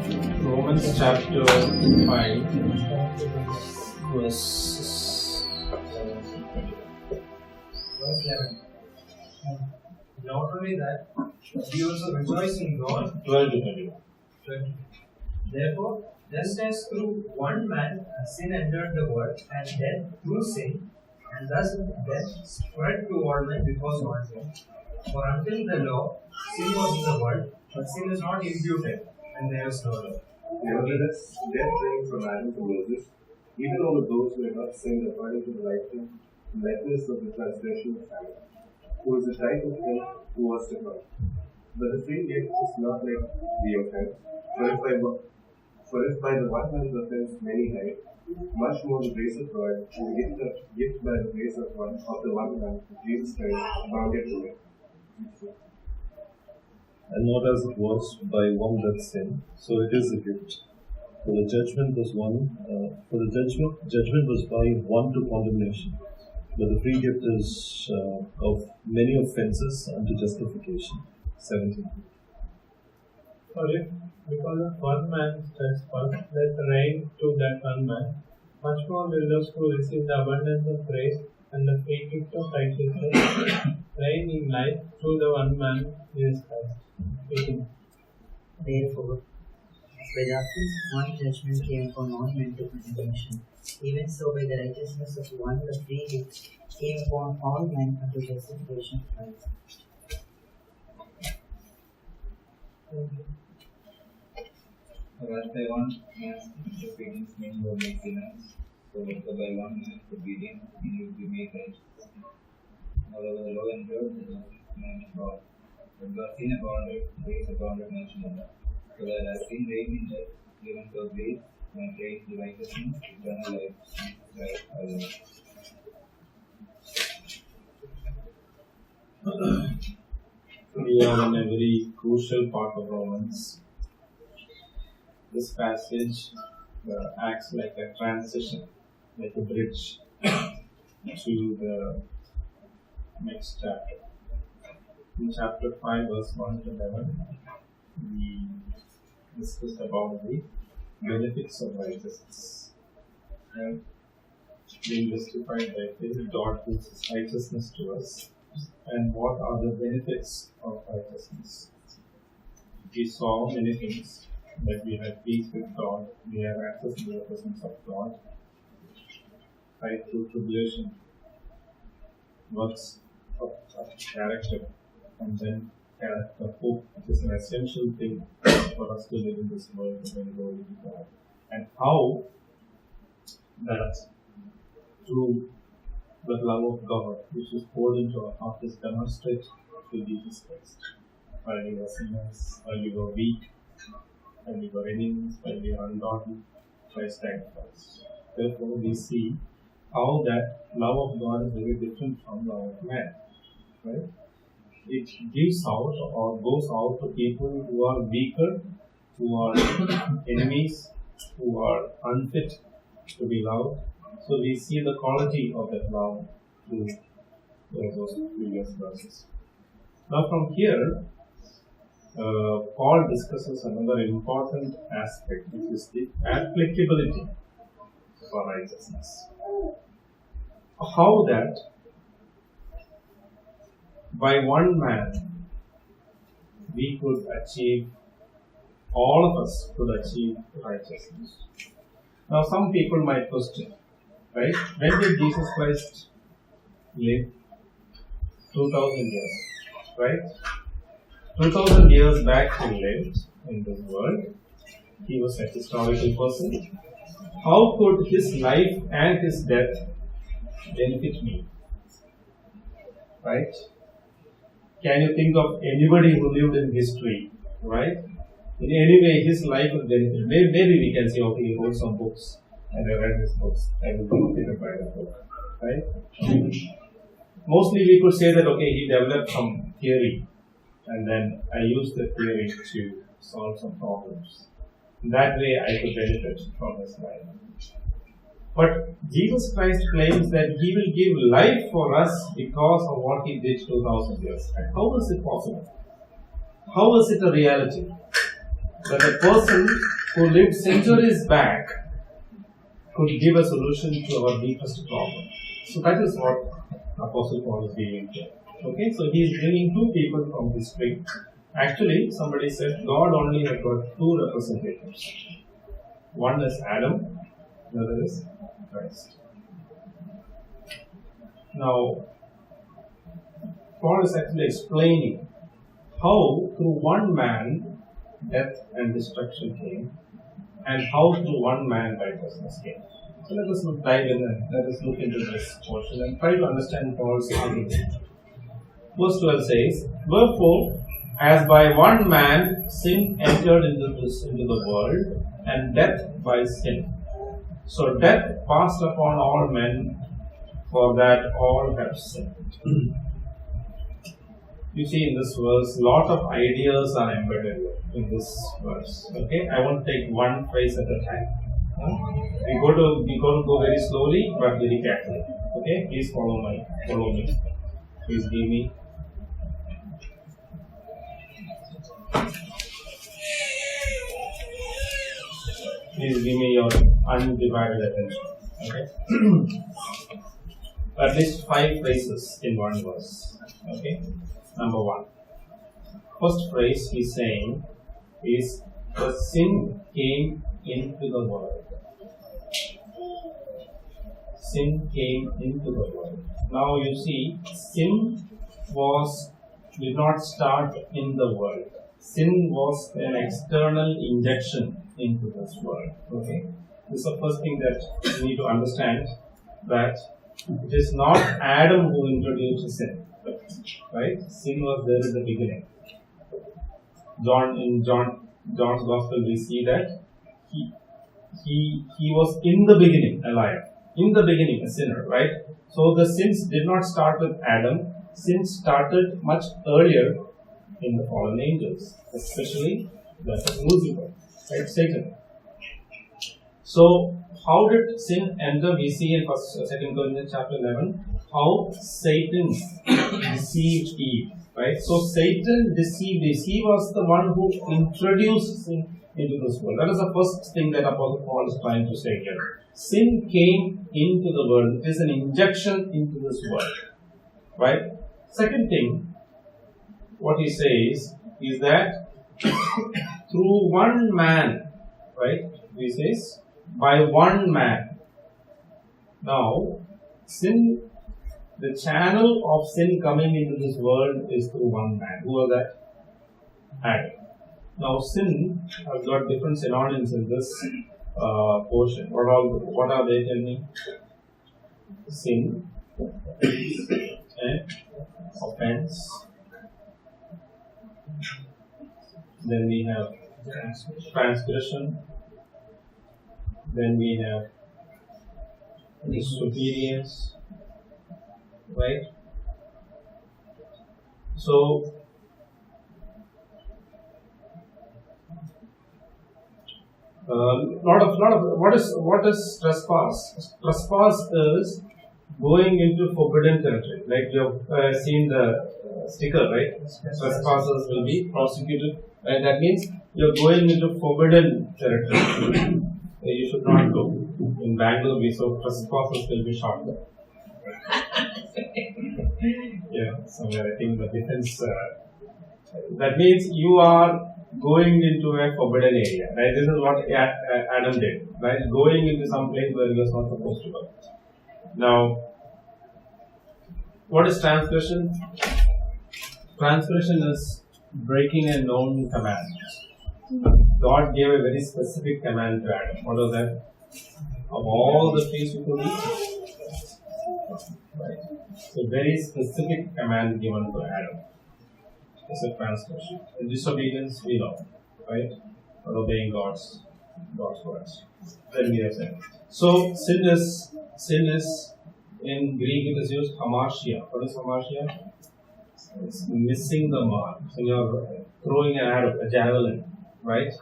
Romans chapter 5, verses Verse 11. Not only that, we also rejoice in God. 12 to 21. 12. Therefore, just as through one man sin entered the world, and death through sin, and thus death spread to all men because one sin. For until the law, sin was in the world, but sin is not imputed, and there is no law. Nevertheless, death reigned from Adam to Moses, even over those who had not sinned according to the likeness of the transgression of Adam, who is the type of him who was to come. But the free gift is not like the offense, for if by the one man's offense many died, much more the grace of God and the gift by the grace of the one man, Jesus Christ, abounded to it. And not as it was by one that sinned, so it is a gift. For the judgment was by one to condemnation, but the free gift is of many offences unto justification. 17. For if, because of one man's trespass, death reigned to that one man, much more will those who receive the abundance of grace and the free gift of righteousness reign in life through the one man, Jesus Christ. 18. Therefore, by the offense one judgment came upon all men to condemnation, even so by the righteousness of one the free gift came upon all men unto justification of Christ. For as by one man's disobedience many were made sinners, so also by one man's obedience many will be made righteous. Moreover, the law endured the man of God, but where sin abounded, grace abounded much more. So that as sin reigned in death, even so grace might reign to righteousness, eternal life, and Christ our Lord. We are in a very crucial part of Romans. This passage acts like a transition, like a bridge to the next chapter. In chapter 5, verse 1 to 11, we discussed about the benefits of righteousness. And being justified by faith, God gives His righteousness to us. And what are the benefits of righteousness? We saw many things, that we have peace with God, we have access to the presence of God, right through tribulation, works of character, and then character, hope, which is an essential thing for us to live in this world and glory to God. And how that through the love of God, which is poured into our heart, is demonstrated through Jesus Christ. While we were sinners, while we were weak, while we were enemies, while we were ungodly, Christ died for us. Therefore, we see how that love of God is very different from love of man. Right? It gives out or goes out to people who are weaker, who are enemies, who are unfit to be loved. So we see the quality of that love through those previous verses. Now from here, Paul discusses another important aspect, which is the applicability for righteousness. How that by one man we could achieve, all of us could achieve righteousness. Now some people might question, right? When did Jesus Christ live? 2000 years, right? 2000 years back he lived in this world. He was a historical person. How could his life and his death benefit me? Right? Can you think of anybody who lived in history, right? In any way, his life will benefit. Maybe we can say, okay, he wrote some books and I read his books. I will benefit by the book, right? Mostly we could say that, okay, he developed some theory and then I used the theory to solve some problems. In that way, I could benefit from his life. But Jesus Christ claims that He will give life for us because of what He did 2000 years back. How is it possible? How is it a reality? that a person who lived centuries back could give a solution to our deepest problem. So that is what Apostle Paul is dealing with. Okay, so he is bringing two people from history. Actually, somebody said God only had got two representatives. One is Adam, the other is Christ. Now, Paul is actually explaining how through one man death and destruction came, and how through one man righteousness came. So let us dive in and let us look into this portion and try to understand Paul's argument. Verse 12 says, "Wherefore, as by one man sin entered into the world, and death by sin. So death passed upon all men, for that all have sinned." You see in this verse, lot of ideas are embedded in this verse. Okay, I won't take one phrase at a time. We're going to go very slowly but very carefully. Okay, please follow me. Please give me. Please give me your undivided attention. Okay. At least 5 phrases in one verse. Okay. Number 1. First phrase he's saying is, the sin came into the world. Sin came into the world. Now you see, sin did not start in the world. Sin was an external injection into this world. Okay, this is the first thing that you need to understand, that it is not Adam who introduced sin. Right? Sin was there in the beginning. In John's Gospel, we see that he was in the beginning alive. In the beginning, a sinner, right? So the sins did not start with Adam. Sin started much earlier in the fallen angels, especially that of Lucifer, right? Satan. So how did sin enter? We see in 2 Corinthians chapter 11 how Satan deceived Eve, right? So Satan deceived Eve. He was the one who introduced sin into this world. That is the first thing that Apostle Paul is trying to say here. Sin came into the world. It is an injection into this world, right? Second thing, what he says is that through one man, right? He says, by one man. Now, sin, the channel of sin coming into this world is through one man. Who was that? Adam. Now, sin has got different synonyms in this portion. What are they? Tell me. Sin and offense. Then we have transgression. Then we have disobedience. Right? So, what is trespass? Trespass is going into forbidden territory. Like you have seen the sticker, right? Trespassers will be prosecuted. And that means you are going into forbidden territory. You should not go. In Bangalore, we saw trespassers will be shot. Yeah, somewhere I think the defense. That means you are going into a forbidden area, right? This is what Adam did, right? Going into some place where he was not supposed to go. Now, what is transgression? Transgression is breaking a known command. God gave a very specific command to Adam. What was that? Of all the trees you could eat. Right. So, very specific command given to Adam. It's a transgression. In disobedience, we know, right? Or obeying God's words. Then we have said. So, sin is in Greek it is used hamartia. What is hamartia? It's missing the mark. So you are throwing an arrow, a javelin, right?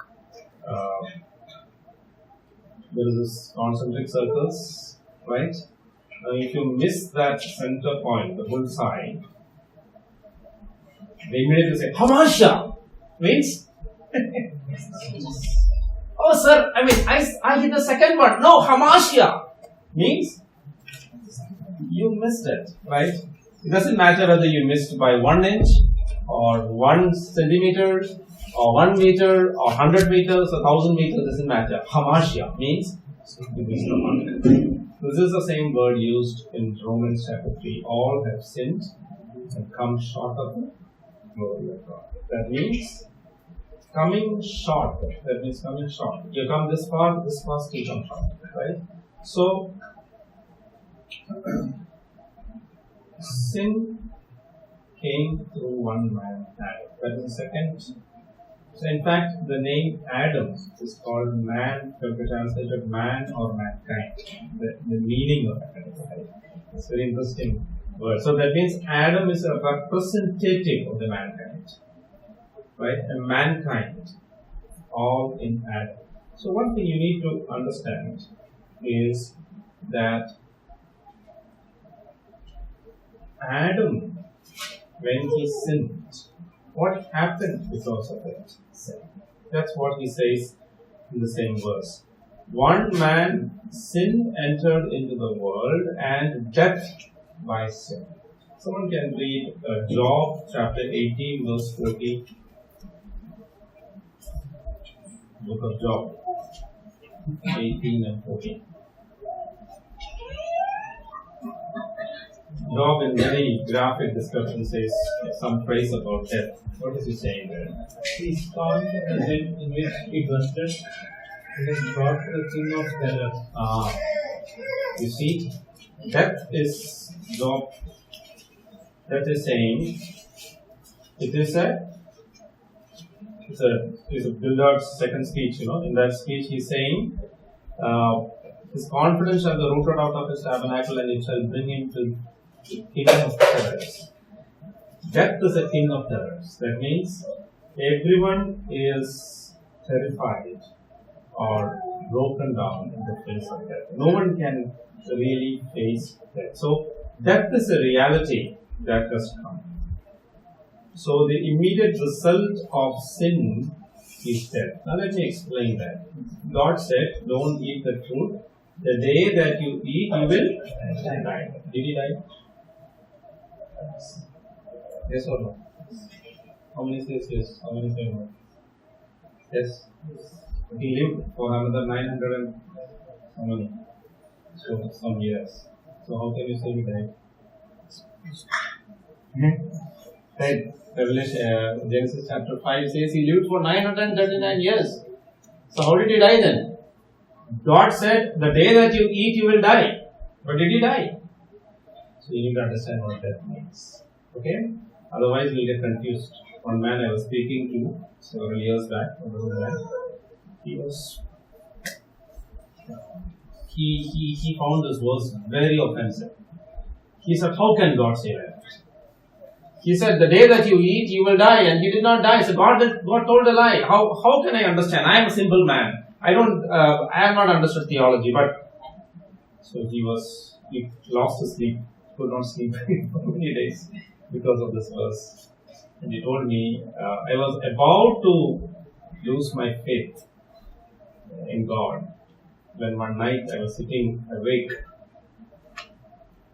There is this concentric circles, right? If you miss that center point, the bullseye, they immediately say, Hamasha! Means Oh, sir, I hit the second one. No, Hamashiach means you missed it, right? It doesn't matter whether you missed by 1 inch or 1 centimeter or 1 meter or 100 meters or 1000 meters, doesn't matter. Hamashiach means you missed the mark. This is the same word used in Romans chapter 3. All have sinned and come short of the glory of God. That means coming short. That means coming short. You come this far, still come short. Right? So, sin came through one man, Adam. That is the second. So, in fact, the name Adam is called man, translated man or mankind. The meaning of Adam. Right? It's a very interesting word. So, that means Adam is a representative of the mankind. Right? And mankind, all in Adam. So, one thing you need to understand is that Adam, when he sinned, what happened because of that sin? That's what he says in the same verse. One man, sin entered into the world, and death by sin. Someone can read Job chapter 18, verse 14. Book of Job 18 and 14. Job in very graphic description says some phrase about death. What is he saying there? He scorned the sin in which he trusted, and is brought to the king of terrors. You see, death is Job. That is saying, it's a Bildad's second speech. In that speech, he's saying, his confidence shall be rooted out of his tabernacle, and it shall bring him to the kingdom of terrors. Death is a king of terrors. That means everyone is terrified or broken down in the face of death. No one can really face death. So, death is a reality that has come. So, the immediate result of sin is death. Now, let me explain that. God said, don't eat the fruit. The day that you eat, you will die. Did he die? Yes or no? How many says yes? How many say no? Yes. He lived for another 900 and how many? So, some years. So, how can you say he died? Right. Revelation, Genesis chapter 5 says he lived for 939 years. So, how did he die then? God said, the day that you eat, you will die. But did he die? So, you need to understand what that means. Okay? Otherwise, we'll get confused. One man I was speaking to several years back, he found this verse very offensive. He said, how can God say that? He said, the day that you eat, you will die, and he did not die. So God told a lie. How can I understand? I am a simple man. I have not understood theology, but so he lost his sleep, could not sleep for many days because of this verse. And he told me, I was about to lose my faith in God when one night I was sitting awake.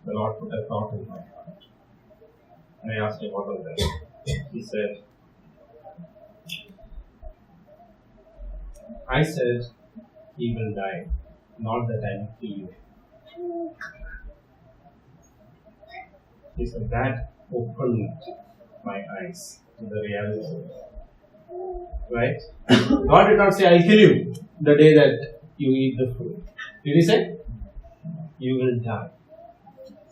The Lord put a thought in my heart. And I asked him, what was that? He said, I said, he will die, not that I will kill you. He said, that opened my eyes to the reality. Right? God did not say, I'll kill you the day that you eat the fruit. Did he say? You will die.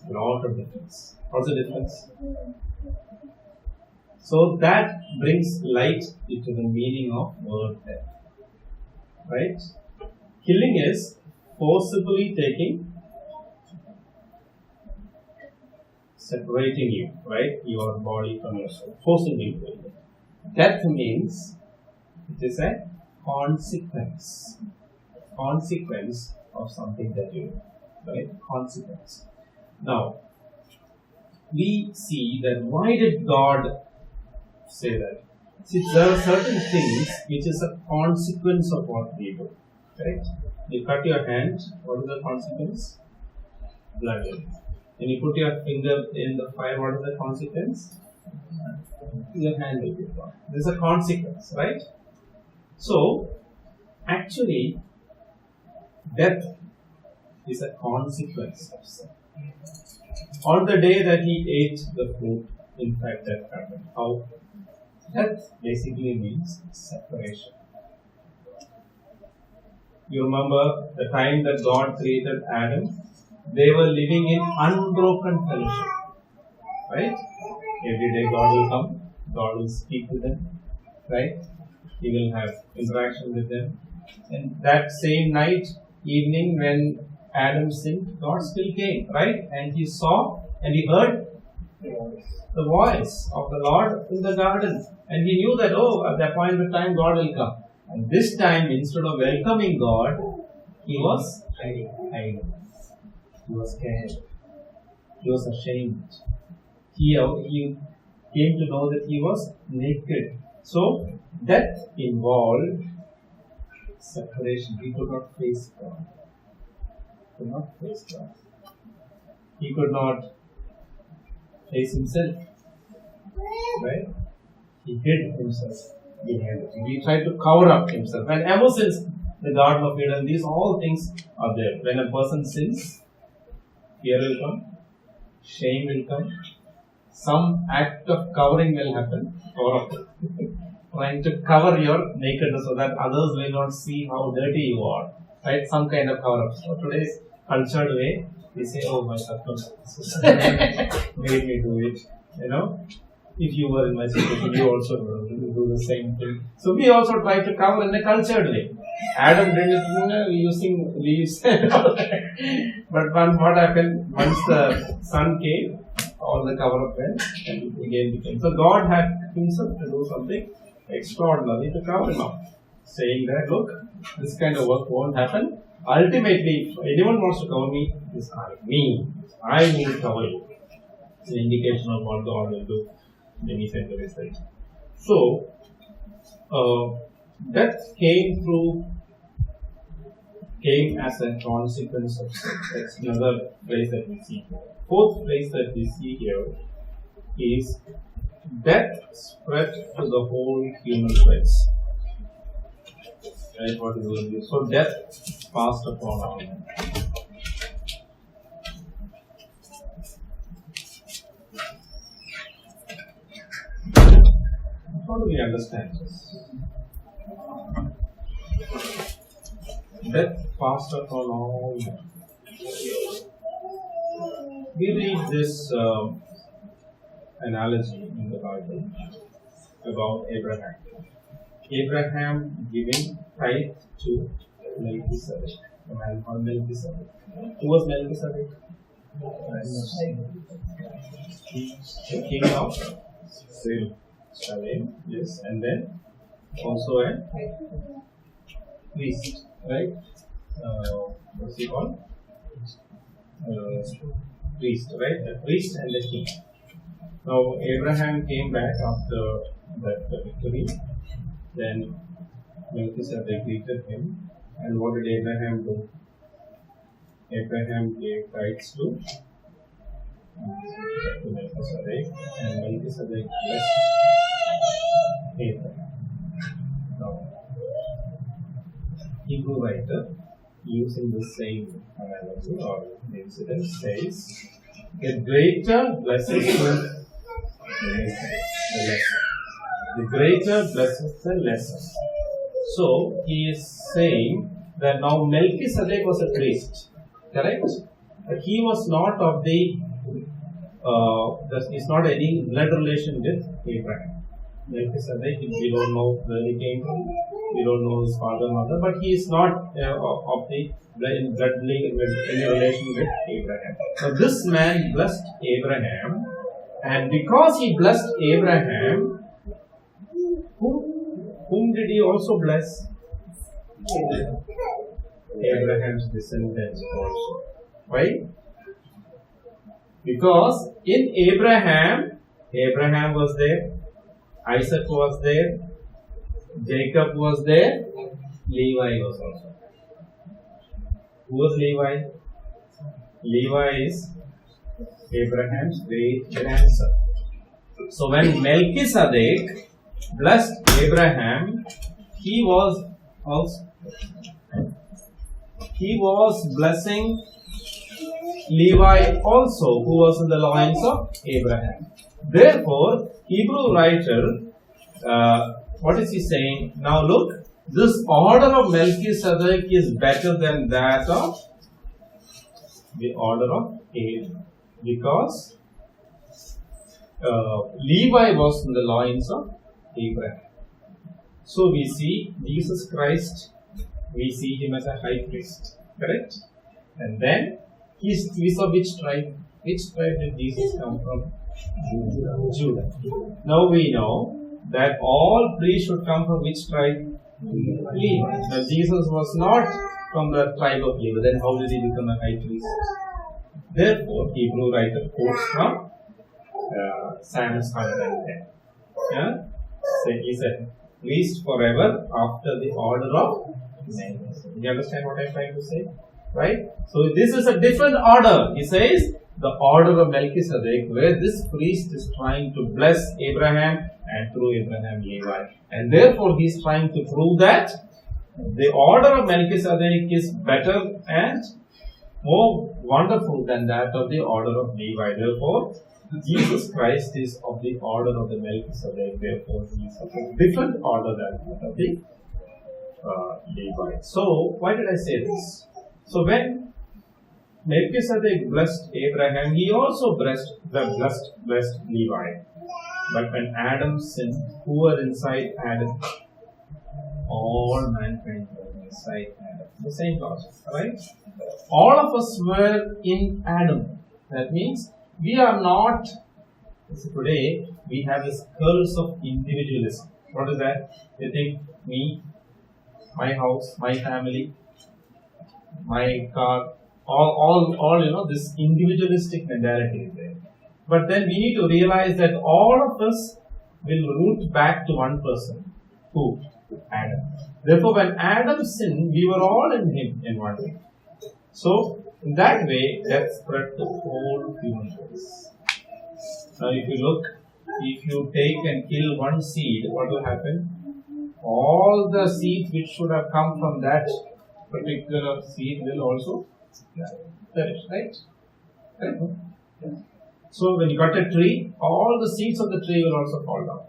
A lot of difference. What's the difference? So that brings light into the meaning of word death. Right? Killing is forcibly separating you, right? Your body from your soul. Forcibly doing it. Death means it is a consequence. Consequence of something that you do. Right? Consequence. Now, we see that why did God say that? See, there are certain things which is a consequence of what we do. Correct? You cut your hand, what is the consequence? Blood. When you put your finger in the fire, what is the consequence? Your hand will be burned. This is a consequence, right? So, actually, death is a consequence of sin. On the day that he ate the fruit, in fact, that happened. How? Death basically means separation. You remember the time that God created Adam? They were living in unbroken fellowship. Right? Every day God will come, God will speak to them. Right? He will have interaction with them. And that same night, evening, when Adam sinned, God still came. Right? And he saw and he heard the voice of the Lord in the garden. And he knew that, at the appointed time God will come. And this time, instead of welcoming God, he was hiding. He was scared. He was ashamed. He came to know that he was naked. So, death involved separation. He could not face God. He could not face himself. Right? He hid himself behind it. He tried to cover up himself. And ever since the Garden of Eden, these all things are there. When a person sins, fear will come, shame will come, some act of covering will happen, or trying to cover your nakedness so that others will not see how dirty you are. Right? Some kind of cover up. So today's cultured way, we say, my circumstances made me do it. You know? If you were in my situation, you also do the same thing. So we also try to cover in a cultured way. Adam did it using leaves. But what happened, once the sun came, all the cover up went and again became. So God had himself to do something extraordinary to cover him up. Saying that, look, this kind of work won't happen. Ultimately, if anyone wants to cover me, it's me. I will cover you. It's an indication of what God will do. Many centuries later. So, death came as a consequence of sin. That's another phrase that we see here. Fourth phrase that we see here is death spread to the whole human race. Right? What is it? So, death passed upon all men. How do we understand this? Death passed upon all men. We read this analogy in the Bible about Abraham. Abraham giving tithe to Melchizedek, a man called Melchizedek. Who was Melchizedek? The king of Salem, yes, and then also a priest, right? What's he called? Priest, right? A priest and a king. Now Abraham came back after that victory. Then Melchizedek greeted him, and what did Abraham do? Abraham gave tithes to Melchizedek, and Melchizedek blessed Abraham. Now, Hebrew writer, using the same analogy or incident, says, the greater blesses the lesser. The greater blesses the lesser. So, he is saying that now Melchizedek was a priest, correct? But he was not of the is not any blood relation with Abraham. Melchizedek, we don't know where he came from, we don't know his father and mother, but he is not of the blood any relation with Abraham. So this man blessed Abraham, and because he blessed Abraham, whom did he also bless? Abraham's descendants also. Why? Because in Abraham was there, Isaac was there, Jacob was there, Levi was also. Who was Levi? Levi is Abraham's great grandson. So when Melchizedek blessed Abraham, he was blessing Levi also, who was in the loins of Abraham. Therefore, Hebrew writer, what is he saying? Now look, this order of Melchizedek is better than that of the order of Aaron, because Levi was in the loins of Abraham. So we see Jesus Christ, we see him as a high priest, correct? And then we saw which tribe? Which tribe did Jesus come from? Judah. Now we know that all priests should come from which tribe? Levi. Now Jesus was not from the tribe of Levi. Then how did he become a high priest? Therefore, Hebrew writer quotes from Psalms 110. Yeah? So he said, priest forever after the order of Melchizedek. You understand what I am trying to say? Right? So this is a different order. He says the order of Melchizedek, where this priest is trying to bless Abraham and through Abraham Levi. And therefore he is trying to prove that the order of Melchizedek is better and more wonderful than that of the order of Levi. Therefore, Jesus Christ is of the order of the Melchizedek. Therefore, he is of a different order than that of the Levi. So, why did I say this? So, when Melchizedek blessed Abraham, he also blessed Levi. But when Adam sinned, who were inside Adam? All mankind were inside Adam. The same logic, right? All of us were in Adam. That means we are not. Today we have this curse of individualism. What is that? They think me, my house, my family, my car, all this individualistic mentality is there. But then we need to realize that all of us will root back to one person. Who? Adam. Therefore, when Adam sinned, we were all in him in one way. So, in that way, that spread the whole human race. Now, if you look, if you take and kill one seed, what will happen? All the seeds which should have come from that particular seed will also perish, right? Correct? Yeah. So, when you cut a tree, all the seeds of the tree will also fall down.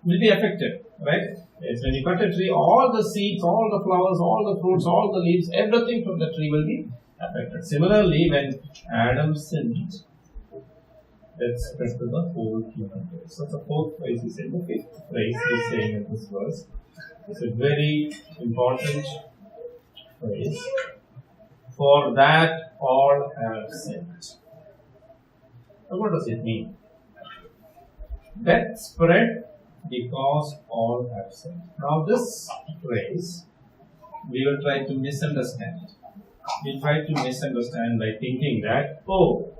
Will be affected, right? Yes, when you cut a tree, all the seeds, all the flowers, all the fruits, all the leaves, everything from the tree will be affected. Similarly, when Adam sinned, that spread to the whole human race. So the fourth phrase is saying, the fifth phrase is saying in this verse. It's a very important phrase. For that all have sinned. So what does it mean? That spread because all have sinned. Now this phrase we will try to misunderstand. We try to misunderstand by thinking that, oh,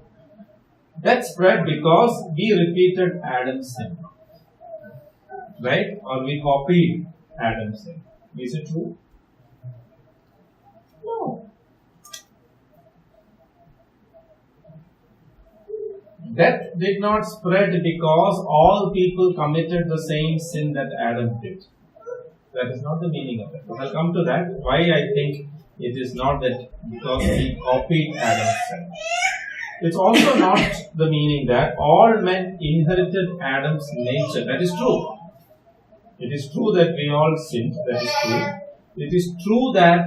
that spread because we repeated Adam's sin. Right? Or we copied Adam's sin. Is it true? No. Death did not spread because all people committed the same sin that Adam did. That is not the meaning of it. But I'll come to that. Why I think it is not that because we copied Adam's sin. It's also not the meaning that all men inherited Adam's nature. That is true. It is true that we all sinned. That is true. It is true that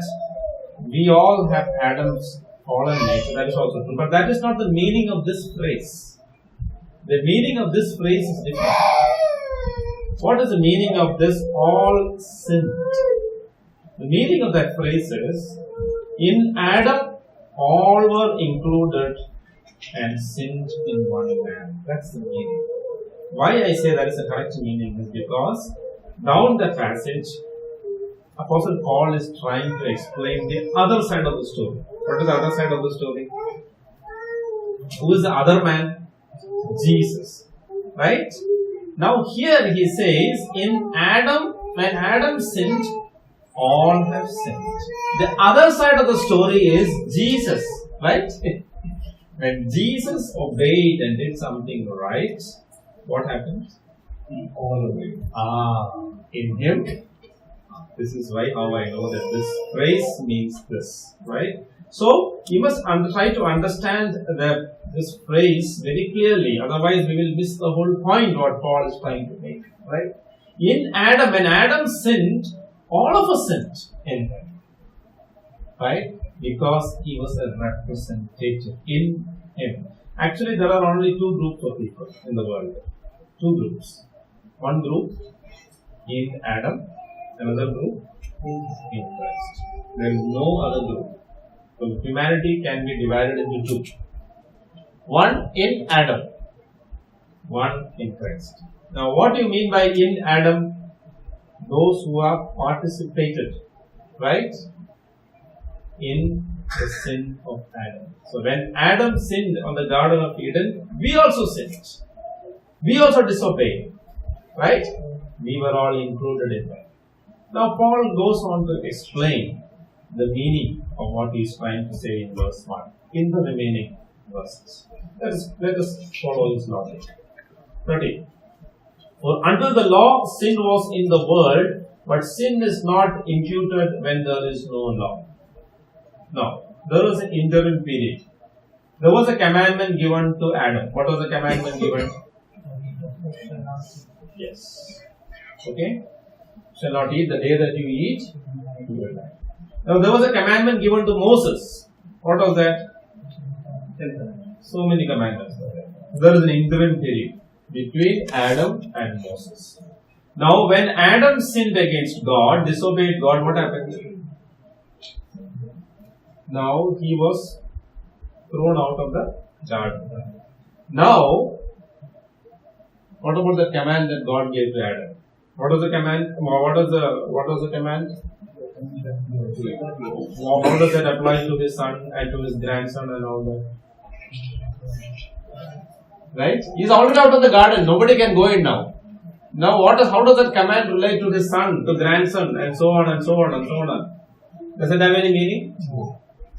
we all have Adam's fallen nature. That is also true. But that is not the meaning of this phrase. The meaning of this phrase is different. What is the meaning of this all sinned? The meaning of that phrase is, in Adam all were included and sinned in one man. That's the meaning. Why I say that is the correct meaning is because down the passage, Apostle Paul is trying to explain the other side of the story. What is the other side of the story? Who is the other man? Jesus. Right? Now here he says, when Adam sinned, all have sinned. The other side of the story is Jesus, right? When Jesus obeyed and did something right, what happened? All obeyed. In him. This is why how I know that this phrase means this, right? So you must try to understand this phrase very clearly. Otherwise, we will miss the whole point what Paul is trying to make, right? In Adam, when Adam sinned, all of us sinned in him, right? Because he was a representative in him. Actually, there are only two groups of people in the world. Two groups. One group in Adam, another group in Christ. There is no other group. So humanity can be divided into two. One in Adam, one in Christ. Now, what do you mean by in Adam? Those who have participated, right, in the sin of Adam. So when Adam sinned on the Garden of Eden, we also sinned. We also disobeyed, right? We were all included in that. Now Paul goes on to explain the meaning of what he is trying to say in verse 1 in the remaining verses. Let us follow his logic. 30. For under the law, sin was in the world, but sin is not imputed when there is no law. No, there was an interim period. There was a commandment given to Adam. What was the commandment given? Yes. Okay? Shall not eat the day that you eat, you will die. Now there was a commandment given to Moses. What was that? So many commandments were there. There is an interim period between Adam and Moses. Now when Adam sinned against God, disobeyed God, what happened? Now he was thrown out of the garden. Now, what about the command that God gave to Adam? What was the command? What was the command? How does that apply to his son and to his grandson and all that? Right? He's already out of the garden. Nobody can go in now. Now, how does that command relate to his son, to grandson, and so on and so on and so on? Does it have any meaning?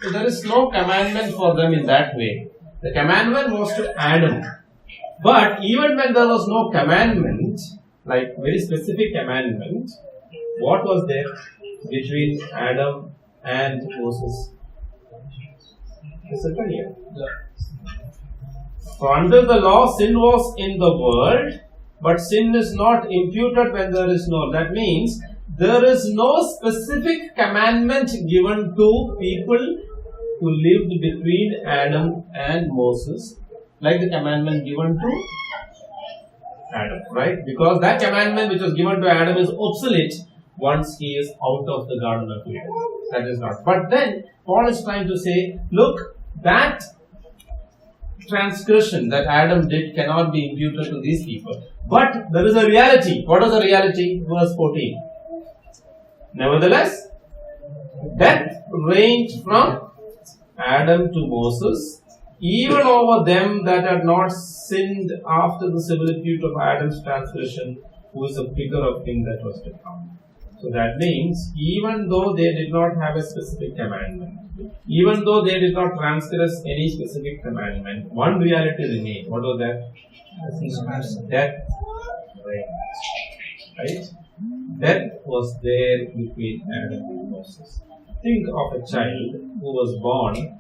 So there is no commandment for them in that way. The commandment was to Adam. But even when there was no commandment, like very specific commandment, what was there between Adam and Moses? It's written here. So under the law, sin was in the world, but sin is not imputed when there is no. That means there is no specific commandment given to people who lived between Adam and Moses, like the commandment given to Adam, right? Because that commandment which was given to Adam is obsolete once he is out of the Garden of Eden. That is not. But then Paul is trying to say, look, that transgression that Adam did cannot be imputed to these people. But there is a reality. What is the reality? Verse 14. Nevertheless, death reigned from Adam to Moses, even over them that had not sinned after the similitude of Adam's transgression, who is a figure of him that was to come. So that means, even though they did not have a specific commandment, even though they did not transgress any specific commandment, one reality remained. What was that? Death reigned. Right? Death was there between Adam and Moses. Think of a child who was born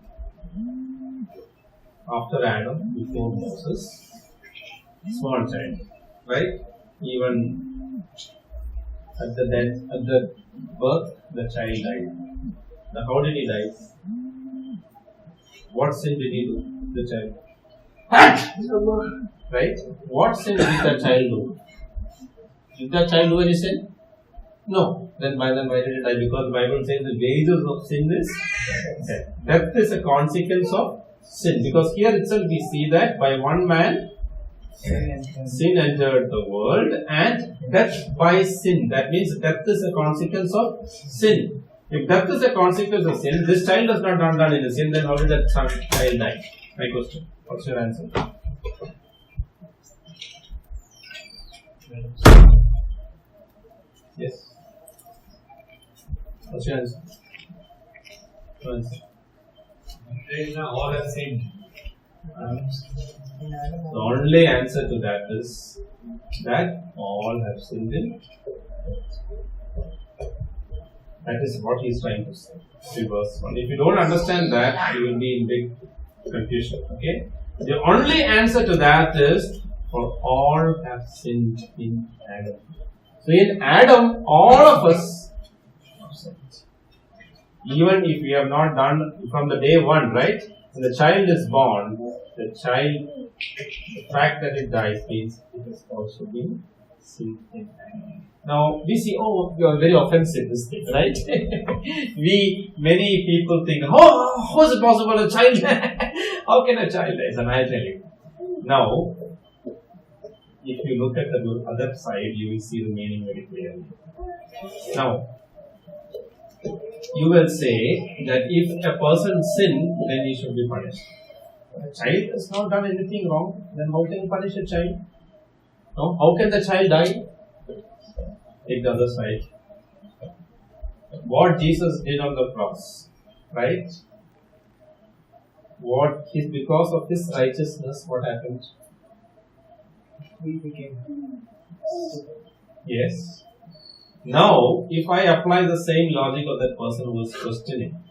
after Adam, before Moses. Small child, right? Even at the birth, the child died. Now, how did he die? What sin did he do? The child. Right? What sin did that child do? Did that child do any sin? No. Then why did he die? Because the Bible says the wages of sin is death. Death is a consequence of sin. Because here itself we see that by one man sin entered the world, and death by sin. That means death is a consequence of sin. If death is a consequence of sin, this child has not done any sin, then how did that child die? My question. What's your answer? Yes. What's your answer? Your answer. All have sinned. The only answer to that is that all have sinned in. That is what he is trying to say. See verse 1. If you don't understand that, you will be in big confusion. Okay? The only answer to that is, for all have sinned in Adam. So in Adam, all of us have sinned. Even if we have not done from the day one, right? When the child is born, the fact that it dies means it has also been sin in Adam. Now we see, oh, you are very offensive, this thing, right? Many people think, oh, how is it possible a child? How can a child die? And I'll tell you. Now, if you look at the other side, you will see the meaning very clearly. Now, you will say that if a person sins, then he should be punished. A child has not done anything wrong, then how can you punish a child? No? How can the child die? Take the other side. What Jesus did on the cross, right? Because of his righteousness, what happened? We became. Yes. Now, if I apply the same logic of that person who is questioning,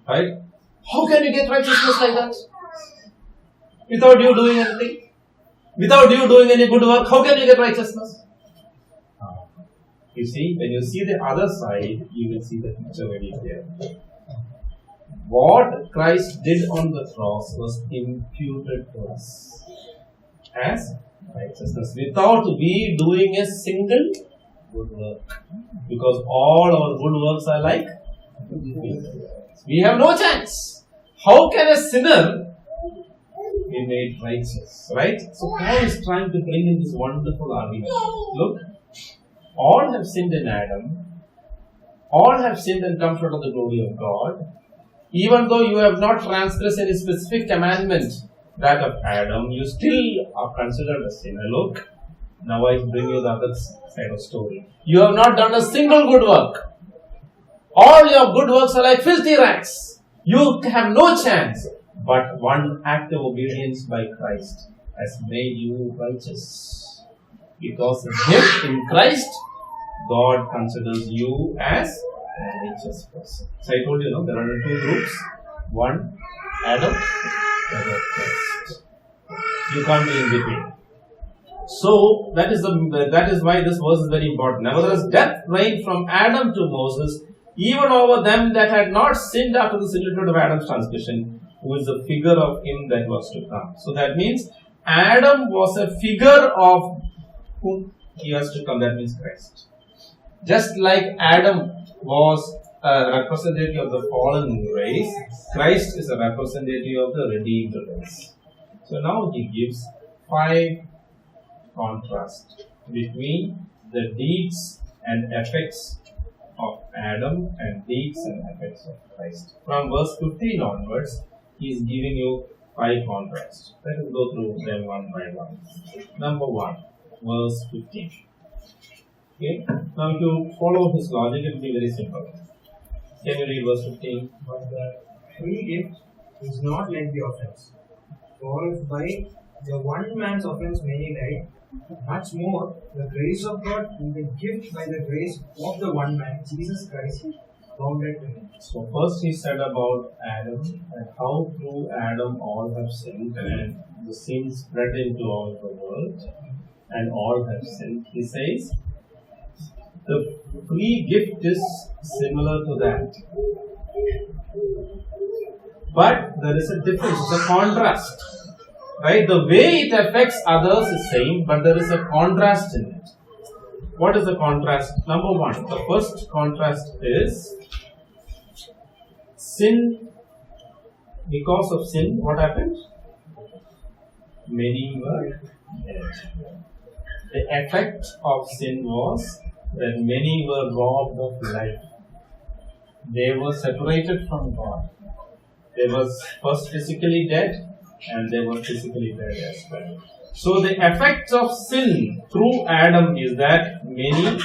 right? How can you get righteousness like that? Without you doing anything? Without you doing any good work, how can you get righteousness? You see, when you see the other side, you will see the picture very clearly. What Christ did on the cross was imputed to us as righteousness without we doing a single good work. Because all our good works are like we have no chance. How can a sinner be made righteous? Right? So Paul is trying to bring in this wonderful argument. Look. All have sinned in Adam. All have sinned and come short of the glory of God. Even though you have not transgressed any specific commandment, that of Adam, you still are considered a sinner. Look, now I bring you the other side of the story. You have not done a single good work. All your good works are like filthy rags. You have no chance. But one act of obedience by Christ has made you righteous. Because in Christ, God considers you as a righteous person. So I told you, there are two groups. One, Adam, the other Christ. You can't be in between. So that is why this verse is very important. Nevertheless, death reigned from Adam to Moses, even over them that had not sinned after the similitude of Adam's transgression, who is the figure of him that was to come. So that means Adam was a figure of whom he was to come, that means Christ. Just like Adam was a representative of the fallen race, Christ is a representative of the redeemed race. So now he gives 5 contrasts between the deeds and effects of Adam and deeds and effects of Christ. From verse 15 onwards, he is giving you 5 contrasts. Let us go through them one by one. Number 1. Verse 15. Okay. Now, if you follow his logic, it will be very simple. Can you read verse 15? But the free gift is not like the offense. For if by the one man's offense many died, much more the grace of God and the gift by the grace of the one man, Jesus Christ, abounded to him. So, first he said about Adam and how through Adam all have sinned and the sin spread into all the world. And all have sinned. He says, the free gift is similar to that. But there is a difference, it's a contrast. Right? The way it affects others is same, but there is a contrast in it. What is the contrast? Number 1, the first contrast is sin. Because of sin, what happened? Many were dead. The effect of sin was that many were robbed of life. They were separated from God. They were first physically dead and they were physically dead as well. So the effect of sin through Adam is that many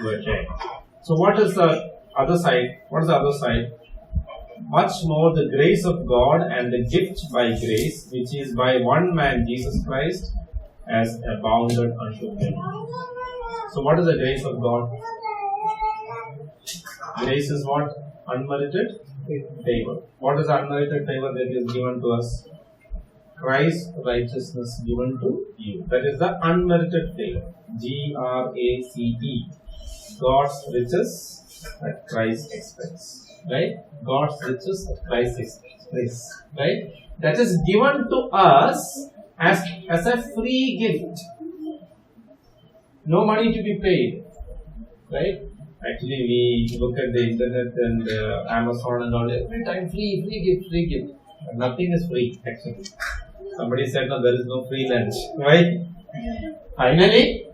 were dead. So what is the other side? What is the other side? Much more the grace of God and the gift by grace, which is by one man, Jesus Christ, has abounded unto many. So what is the grace of God? Grace is what? Unmerited favor. What is the unmerited favor that is given to us? Christ's righteousness given to you. That is the unmerited favor. G-R-A-C-E. God's riches at Christ's expense. Right? God's riches at Christ's expense. Right? That is given to us as a free gift. No money to be paid. Right? Actually, we look at the internet and Amazon and all, every time free gift. Nothing is free, actually. Somebody said, no, there is no free lunch. Right? Finally,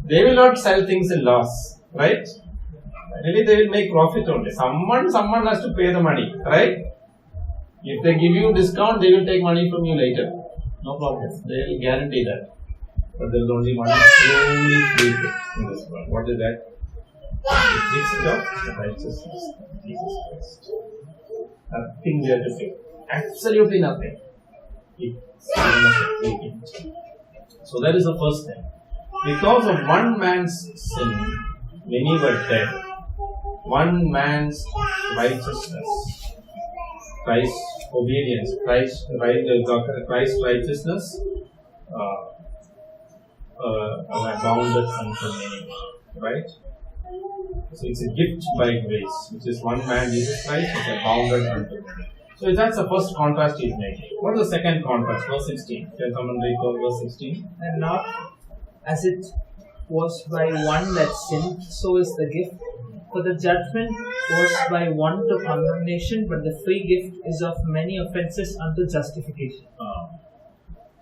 they will not sell things in loss. Right? Finally, they will make profit only. Someone has to pay the money. Right? If they give you discount, they will take money from you later. No problem. They will guarantee that. But there is only one truly free gift in this world. What is that? The gift of the righteousness of Jesus Christ. Nothing there to pay. Absolutely nothing. It's a free gift. So that is the first thing. Because of one man's sin, many were dead. One man's righteousness, Christ's obedience, Christ's righteousness abounded unto many. Right? So it's a gift by grace, which is one man, Jesus Christ, is abounded unto many. So that's the first contrast he is making. What is the second contrast? Verse 16. Can someone read verse 16? And not as it was by one that sinned, so is the gift. For the judgment was by one to condemnation, but the free gift is of many offences unto justification.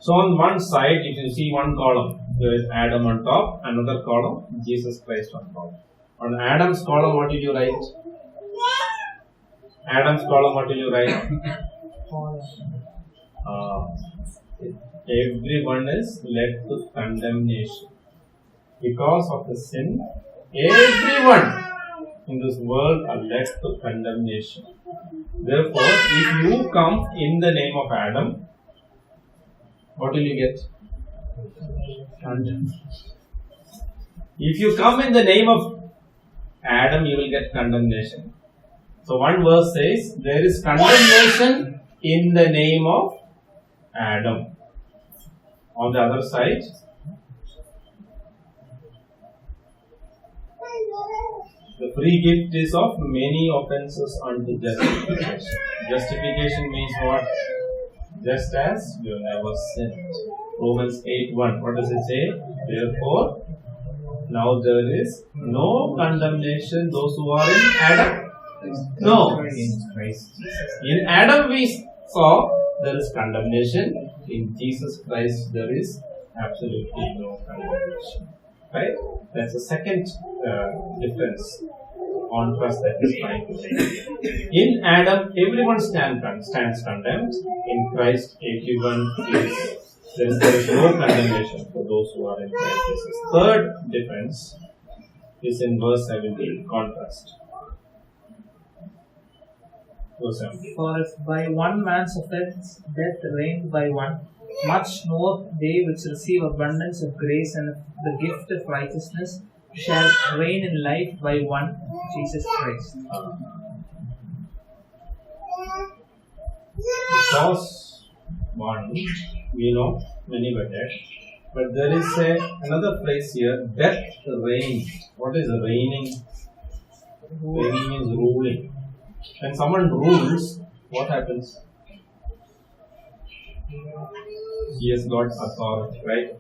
So on one side, if you see one column, there is Adam on top, another column, Jesus Christ on top. On Adam's column, what did you write? Adam's column, what did you write? Everyone is led to condemnation. Because of the sin, everyone in this world are led to condemnation. Therefore, if you come in the name of Adam, what will you get? Condemnation. If you come in the name of Adam, you will get condemnation. So one verse says, there is condemnation in the name of Adam. On the other side, the free gift is of many offences unto justification. Justification means what? Just as you never sinned. Romans 8:1. What does it say? Therefore, now there is no condemnation those who are in Adam. No. In Adam we saw there is condemnation. In Jesus Christ there is absolutely no condemnation. Right? That's the second difference, contrast that is trying to make. In Adam, everyone stands condemned. In Christ, everyone is. There is no condemnation for those who are in Christ Jesus. Third difference is in verse 17, contrast. Verse 17. For if by one man's offense death reigned by one, much more they which receive abundance of grace and the gift of righteousness shall reign in life by one, Jesus Christ. Because one, we know many were dead, but there is another phrase here, death reigned. What is reigning? Reigning means ruling. When someone rules, what happens? He has got authority, right?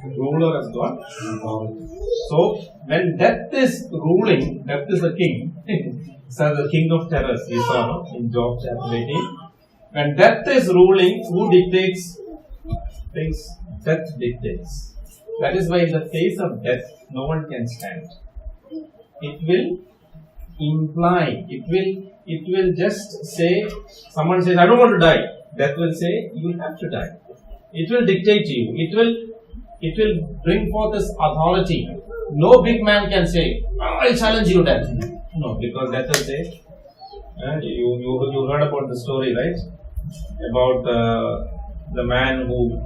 The ruler has got authority. So, when death is ruling, death is the king. So, the king of terrors, we saw in Job chapter 18. When death is ruling, who dictates things? Death dictates. That is why in the face of death, no one can stand. It will imply, it will just say, someone says, I don't want to die. Death will say, you will have to die. It will dictate to you. It will bring forth this authority. No big man can say, I'll challenge you, death. No, because death will say, you heard about the story, right? About the man who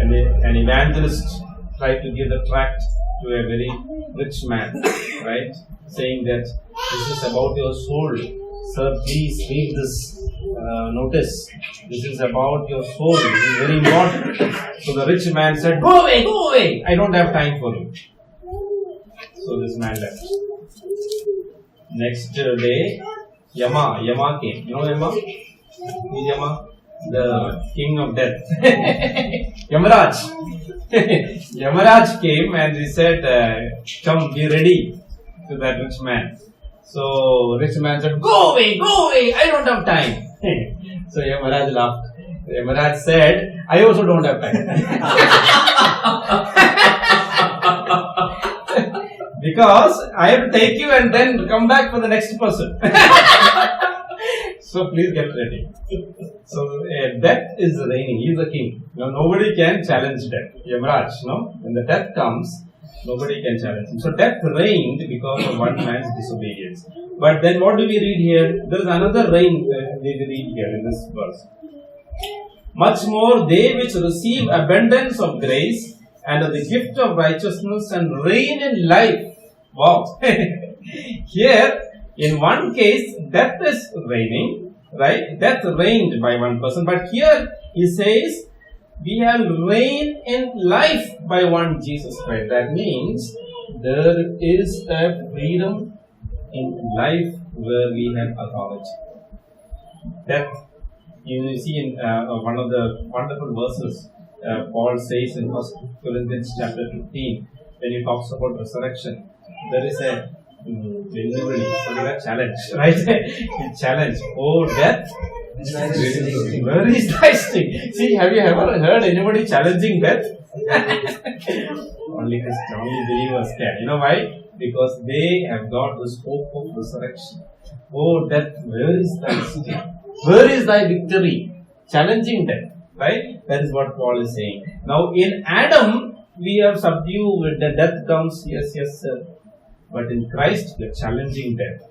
an evangelist tried to give the tract to a very rich man, right? Saying that this is about your soul. Sir, please read this notice. This is about your soul. This is very important. So the rich man said, go away, I don't have time for you. So this man left. Next day, Yama came. You know Yama? Who is Yama? The king of death. Yamaraj. Yamaraj came and he said, come, be ready to that rich man. So rich man said, go away, I don't have time. So Yamaraj laughed. Yamaraj said, I also don't have time. Because I have to take you and then come back for the next person. So please get ready. So death is reigning. He is the king. Now nobody can challenge death. Yamaraj, no? When the death comes, nobody can challenge him. So death reigned because of one man's disobedience. But then what do we read here? There is another reign we read here in this verse. Much more they which receive abundance of grace and of the gift of righteousness and reign in life. Wow. Here, in one case, death is reigning, right? Death reigned by one person. But here, he says, we have reign in life by one Jesus Christ. That means there is a freedom in life where we have authority. Death, you see in one of the wonderful verses, Paul says in 1 Corinthians chapter 15, when he talks about resurrection, there is a challenge, right? A challenge. Oh, death, where is thy sting? See, have you ever heard anybody challenging death? Only believers can. You know why? Because they have got this hope of resurrection. Oh, death, where is thy sting? Where is thy victory? Challenging death, right? That is what Paul is saying. Now, in Adam, we are subdued when the death comes. Yes, sir. But in Christ, we are challenging death.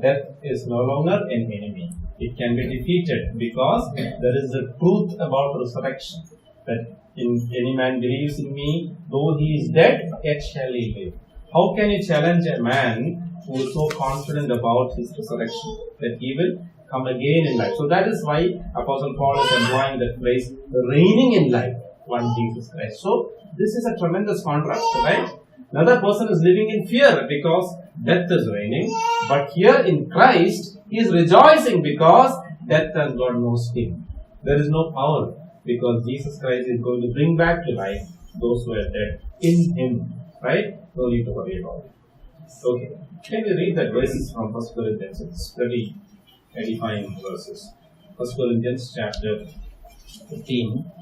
Death is no longer an enemy. It can be defeated because there is the truth about resurrection. That in any man believes in me, though he is dead, yet shall he live. How can you challenge a man who is so confident about his resurrection that he will come again in life? So that is why Apostle Paul is employing that phrase, reigning in life, one Jesus Christ. So this is a tremendous contrast, right? Another person is living in fear because death is reigning. But here in Christ, he is rejoicing because death has got no sting. There is no power because Jesus Christ is going to bring back to life those who are dead in him. Right? No need to worry about it. Okay. Can we read the verses from 1 Corinthians? It's very edifying verses. 1 Corinthians chapter 15.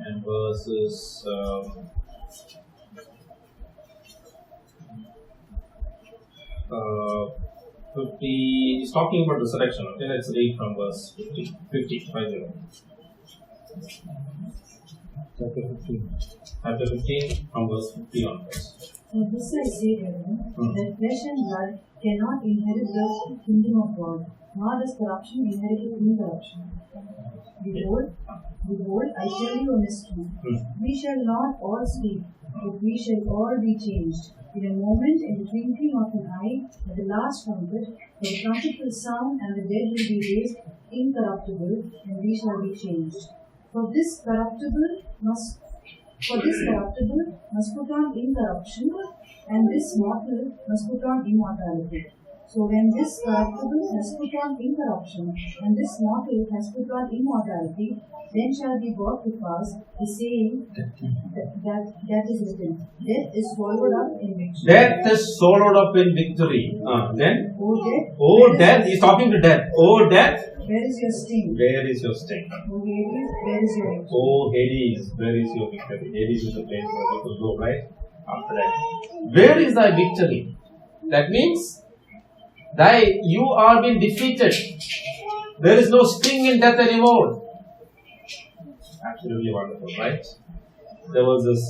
And verses 50. He's talking about resurrection. Okay, let's read from verse 50. Chapter 15 from verse 50 onwards. For this I say, brethren, that flesh and blood cannot inherit the kingdom of God, nor does corruption inherit incorruption. Behold, I tell you a mystery. We shall not all sleep, but we shall all be changed. In a moment, in the twinkling of an eye, at the last trumpet, for the trumpet will sound, and the dead will be raised incorruptible, and we shall be changed. For this corruptible must put on incorruption, and this mortal must put on immortality. So when this corruptible has put on incorruption, and this mortal has put on immortality, then shall be brought to pass the saying that is written, death is swallowed up in victory. Death is swallowed up in victory. Then? O death, he's talking to death. O death, where is your sting? Where is your sting? O Hades, where is your victory? O Hades, where is your victory? Hades is the place where people go, right? After that. Where is thy victory? That means You are being defeated. There is no sting in death anymore. Absolutely wonderful, right? There was this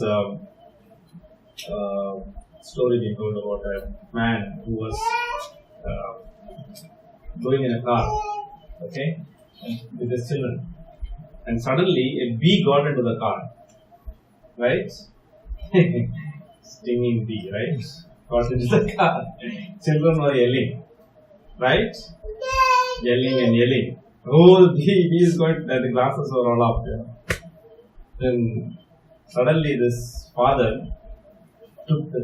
story being told about a man who was going in a car, okay, with his children, and suddenly a bee got into the car, right? Stinging bee, right? Got into the car. Children were yelling, right? Yelling and yelling. Oh, he is going. The glasses were all up. Then suddenly this father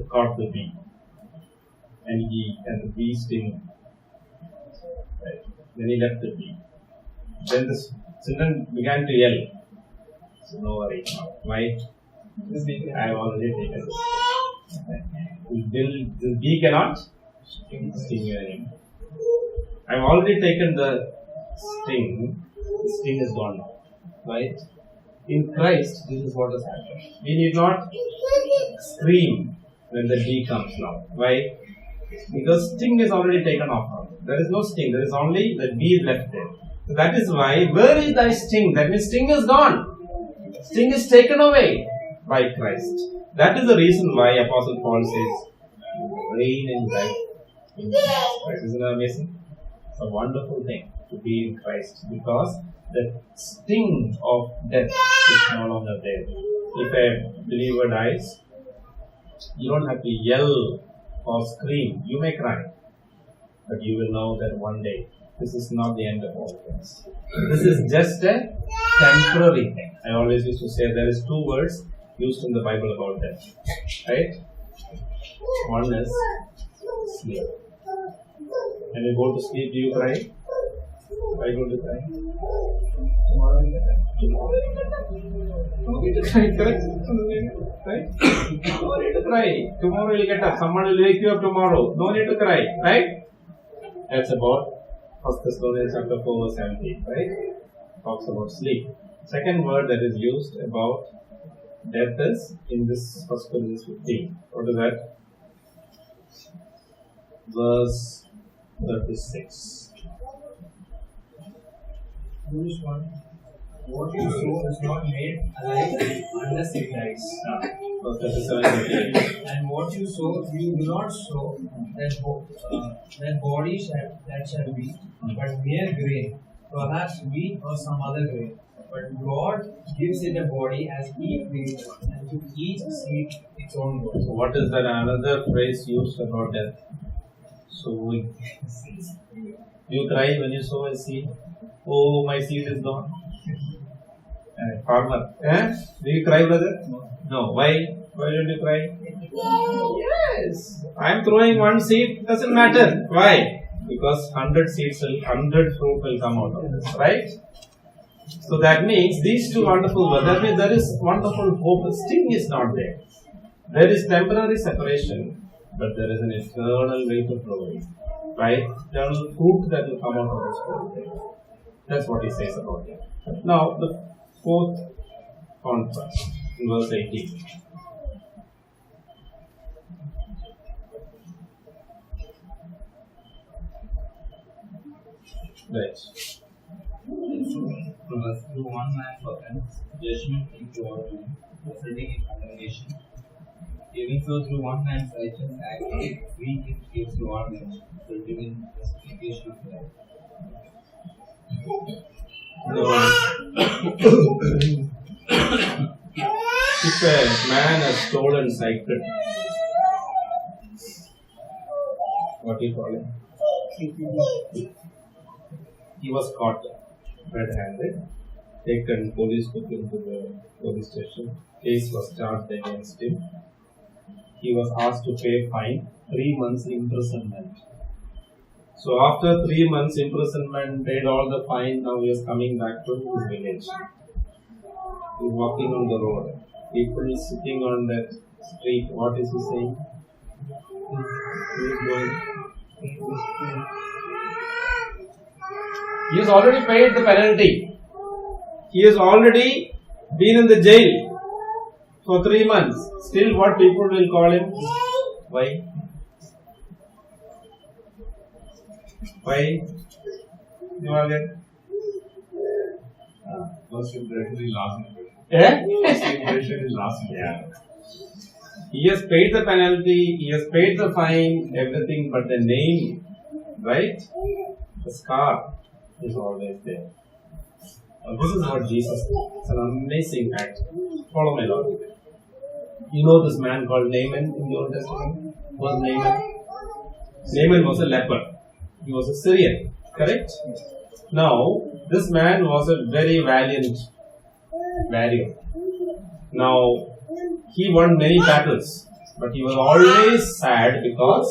caught the bee, and the bee sting. Right. Then he left the bee. Then the children began to yell. So no worry. Why? I have already taken this. The bee cannot sting you anymore. I have already taken the sting. The sting is gone now. Right? In Christ, this is what has happened. We need not scream when the bee comes now. Why? Because sting is already taken off now. There is no sting. There is only the bee left there. So that is why, where is thy sting? That means sting is gone. Sting is taken away by Christ. That is the reason why Apostle Paul says, reign in life in Christ. Isn't that amazing? It's a wonderful thing to be in Christ, because the sting of death is no longer there. If a believer dies, you don't have to yell or scream. You may cry, but you will know that one day this is not the end of all things. This is just a temporary thing. I always used to say there is two words used in the Bible about death, right? One is sleep. When you go to sleep, do you cry? Why don't you cry? Tomorrow you no need to cry, correct? Right? No need to cry. Tomorrow you'll get up. Someone will wake you up tomorrow. No need to cry, right? That's about 1 Thessalonians chapter 4 verse 17, right? Talks about sleep. Second word that is used about death is in this 1 Corinthians 15. What is that? Verse 36. Verse 1. What you sow is not made alive unless it dies. Verse 37. And what you sow, you do not sow that body that shall be, but mere grain, perhaps wheat or some other grain. But God gives it a body as He pleased, and to each seed its own body. So what is that another phrase used about death? Sowing. You cry when you sow a seed. Oh, my seed is gone. Farmer. Do you cry, brother? No. Why? Why don't you cry? Yes. I am throwing one seed. Doesn't matter. Why? Because 100 fruit will come out of this. Right? So that means these two wonderful words. That means there is wonderful hope. The sting is not there. There is temporary separation, but there is an eternal way to glory. Right? Eternal fruit that will come out of this world. That's what he says about it. Now, the fourth contrast in verse 18. Right. Because through one man's offense, judgment came to all men, resulting in condemnation. Even so, through one man's righteous act, free gift gives to all men, resulting in justification of life. If a man has stolen cycle, what do you call him? He was caught red-handed, taken, police took him to the police station, case was charged against him. He was asked to pay fine, 3 months imprisonment. So after 3 months imprisonment, paid all the fine, now he is coming back to his village. He is walking on the road. People sitting on that street, what is he saying? He is going. He has already paid the penalty. He has already been in the jail for 3 months. Still what people will call him? Why? Why? You all get? First impression is last impression. Eh? First impression is last impression. Yeah. He has paid the penalty, he has paid the fine, everything, but the name, right? The scar is always there. This is what Jesus did. It's an amazing act. Follow my Lord. You know this man called Naaman in the Old Testament? Who was Naaman? Naaman was a leper. He was a Syrian, correct? Now, this man was a very valiant warrior. Now, he won many battles, but he was always sad because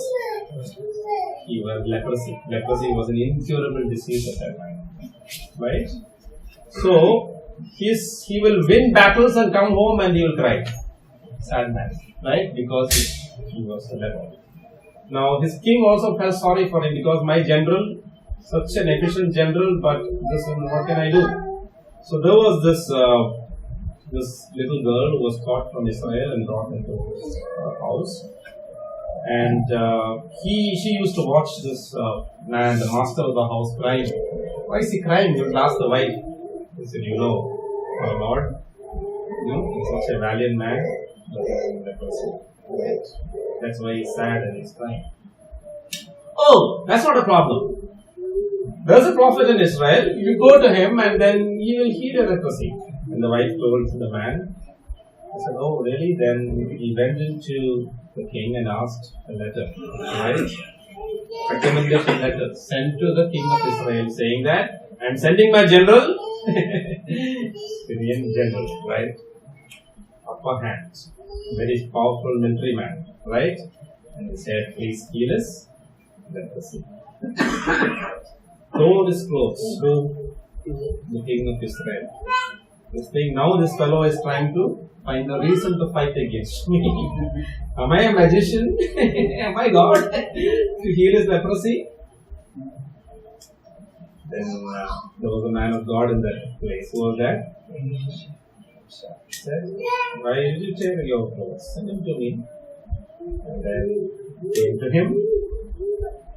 he was leprosy. Leprosy was an incurable disease at that time, right? So, he will win battles and come home and he will cry. Sad man, right? Because he was a leper. Now, his king also felt sorry for him because my general, such an efficient general, but this, what can I do? So, there was this little girl who was caught from Israel and brought into his house. And she used to watch this man, the master of the house, crying. Why is he crying? He would ask the wife. He said, you know, our Lord, he's such a valiant man, but he's leprosy. That's why he's sad and he's crying. Oh, that's not a problem. There's a prophet in Israel. You go to him and then he will heal your leprosy. And the wife told the man. I said, oh, really? Then he went into the king and asked a letter, right? Recommendation letter sent to the king of Israel saying that I'm sending my general, Syrian general, right? Upper hand, very powerful military man, right? And he said, please heal us. Leprosy. Tore his clothes to the king of Israel. This thing, now this fellow is trying to find a reason to fight against me. Am I a magician? Am I God to heal his leprosy? Then there was a man of God in that place. Who was that? He said, why did you tear your clothes? Send him to me. And then came to him.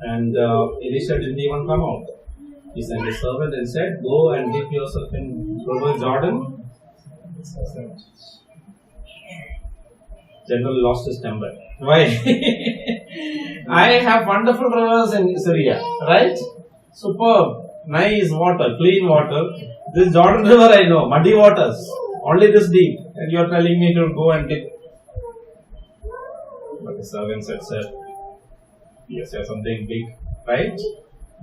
And Elisha didn't even come out. He sent a servant and said, go and dip yourself in River Jordan. General lost his temper. Why? I have wonderful rivers in Syria, right? Superb, nice water, clean water. This Jordan River I know, muddy waters, only this deep. And you are telling me to go and dip. But the servant said, sir, yes, you have something big, right?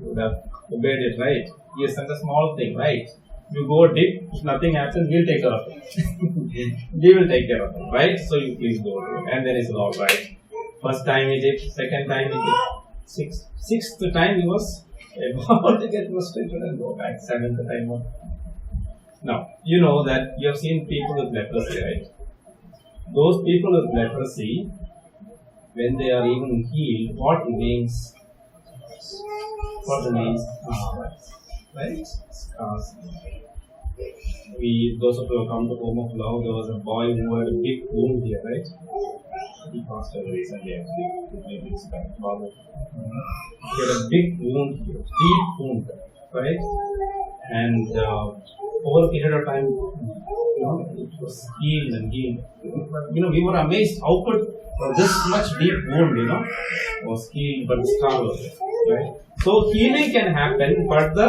You would have obeyed it, right? Yes, and a small thing, right? You go dip, if nothing happens, we'll take care of it. We will take care of it, right? So you please go do it. And then he said, all right. First time he did, second time he did, sixth time he was about to get frustrated and go back, seventh time. Now, you know that you have seen people with leprosy, right? Those people with leprosy, when they are even healed, what remains? What remains? Right? Scars. Those of you who come to Home of Love, there was a boy who had a big wound here, right? He passed away recently, actually. Maybe it's kind of father. He had a big wound here, deep wound, right? And over a period of time, it was healed and healed. We were amazed how could this much deep wound, was healed, but the scar was there, right? So healing can happen, but the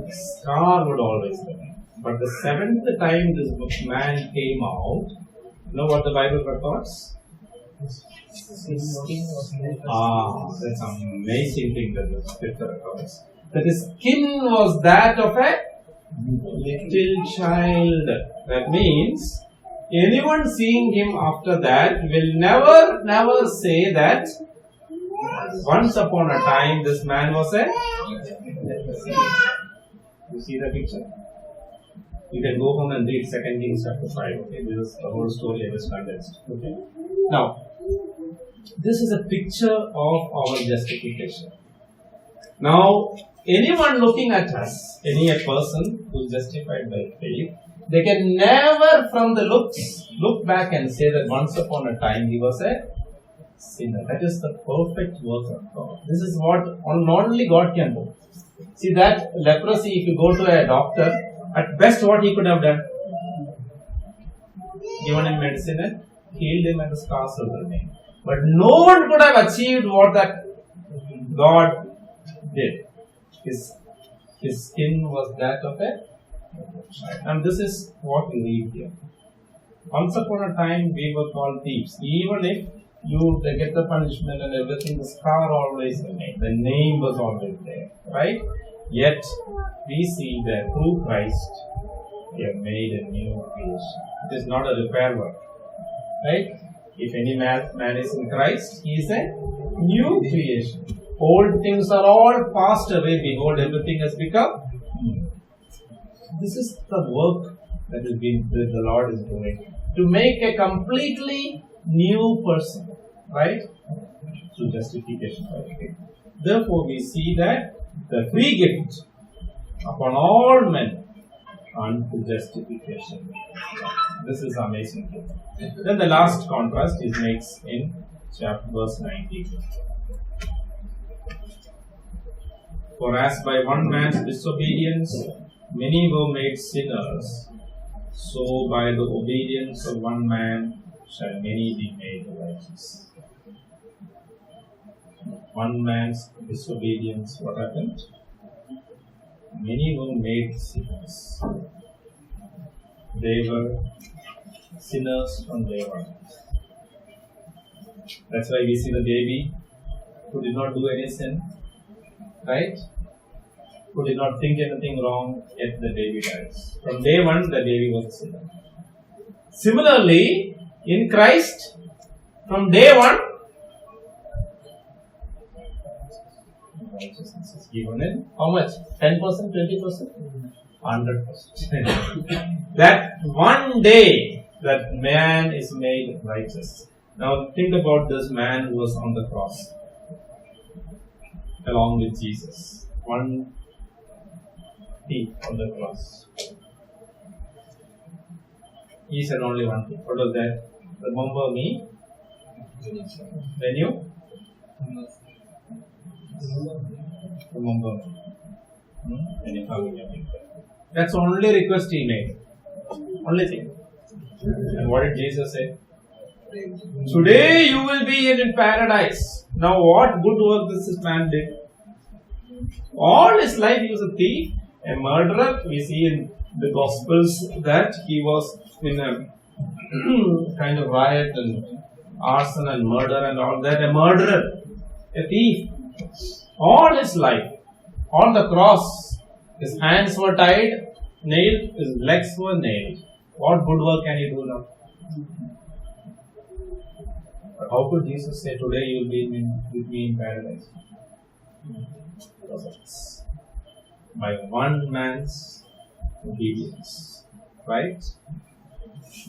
scar would always remain. But the seventh time this man came out, you know what the Bible records? His skin was that's an amazing thing that the scripture records. That his skin was that of a little child. That means anyone seeing him after that will never say that once upon a time this man was a leprosy. You see the picture? You can go home and read 2 Kings chapter 5. Okay, this is the whole story I just condensed. Okay. Now, this is a picture of our justification. Now, anyone looking at us, any person who is justified by faith, they can never from the looks look back and say that once upon a time he was a sinner. That is the perfect work of God. This is what only God can do. See that leprosy, if you go to a doctor, at best what he could have done? Given him medicine and healed him and the scars will remain. But no one could have achieved what that God did. His skin was that of a child. And this is what we read here. Once upon a time we were called thieves. Even if you get the punishment and everything, the scar always remained. The name was always there. Right? Yet we see that through Christ we have made a new creation. It is not a repair work. Right? If any man is in Christ, he is a new creation. Old things are all passed away. Behold, everything has become new. This is the work that the Lord is doing. To make a completely new person. Right? Through justification. Right? Therefore, we see that the free gift upon all men unto justification. This is amazing. Then the last contrast is makes in verse 19. For as by one man's disobedience many were made sinners, so by the obedience of one man shall many be made righteous. One man's disobedience, what happened? Many were made sinners. They were sinners from day one. That's why we see the baby who did not do any sin, right? Who did not think anything wrong, yet the baby dies. From day one, the baby was a sinner. Similarly, in Christ, from day one, righteousness is given in how much? 10%, 20%? 100%. That one day that man is made righteous. Now think about this man who was on the cross along with Jesus. One thief on the cross. He said only one thing. What was that? Remember me when you remember me. When you forgive me. That's the only request he made. Only thing. And what did Jesus say? Today you will be in paradise. Now what good work this man did? All his life he was a thief, a murderer. We see in the Gospels that he was in a kind of riot and arson and murder and all that. A murderer, a thief. All his life, on the cross, his hands were tied, nailed, his legs were nailed. What good work can he do now? But how could Jesus say, today you will be with me in paradise? Because of this. By one man's obedience. Right?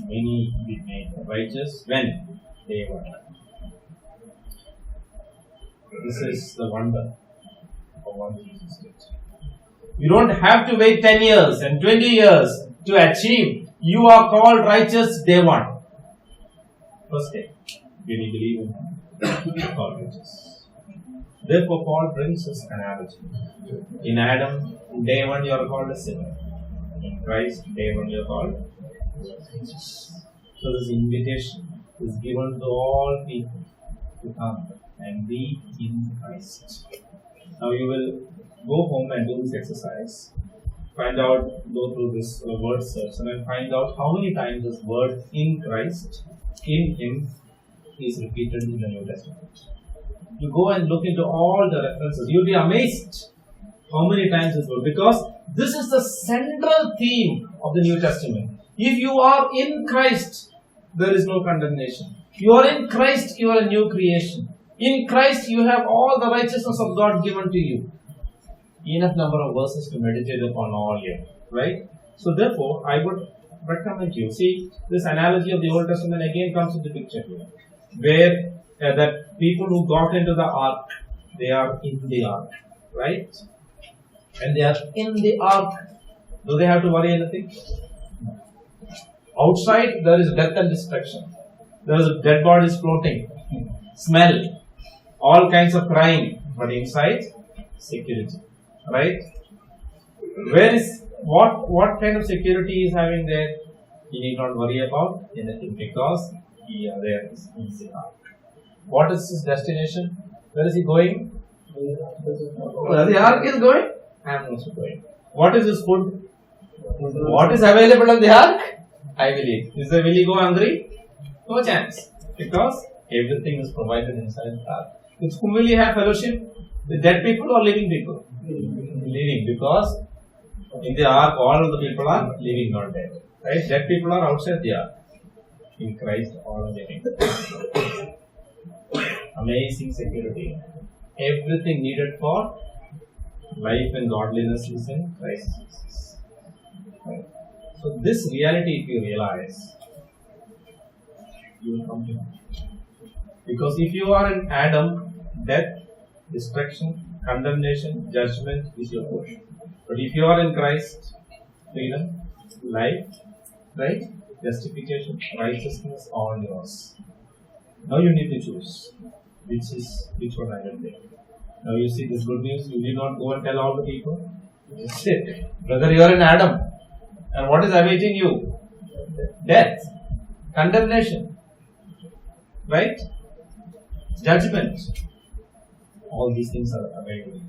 Many be made righteous when they were. This is the wonder of what Jesus did. You don't have to wait 10 years and 20 years to achieve. You are called righteous day one. First day. When you believe in Him, you are called righteous. Therefore, Paul brings this analogy. In Adam, day one you are called a sinner. In Christ, day one you are called righteous. So this invitation is given to all people to come and be in Christ. Now you will go home and do this exercise. Find out, go through this word search and find out how many times this word in Christ, in Him, is repeated in the New Testament. You go and look into all the references. You'll be amazed how many times this word. Because this is the central theme of the New Testament. If you are in Christ, there is no condemnation. You are in Christ, you are a new creation. In Christ, you have all the righteousness of God given to you. Enough number of verses to meditate upon all here. Right? So therefore, I would recommend you. See, this analogy of the Old Testament again comes into the picture here. Where that people who got into the ark, they are in the ark. Right? And they are in the ark. Do they have to worry anything? No. Outside, there is death and destruction. There is dead bodies floating. smell, all kinds of crime, but inside security, right? Where is what kind of security is having there? You need not worry about anything because there is the ark. What is his destination? Where is he going? Where the ark is going? I am also going. What is his food? What is available on the ark? I will eat. Will he go hungry? No chance. Because everything is provided inside the ark. With whom will he have fellowship? With dead people or living people? Living, because in the ark all of the people are living, not dead. Right? Dead people are outside the ark. In Christ all are living. Amazing security. Everything needed for life and godliness is in Christ Jesus. Right? So this reality, if you realize, you will come to Him. Because if you are in Adam, death, destruction, condemnation, judgment is your portion. But if you are in Christ, freedom, life, right, justification, righteousness, all yours. Now you need to choose which one I will take. Now you see this good news, you need not go and tell all the people. Just sit. Brother, you are in Adam. And what is awaiting you? Death, condemnation, right? Judgment. All these things are awaiting you.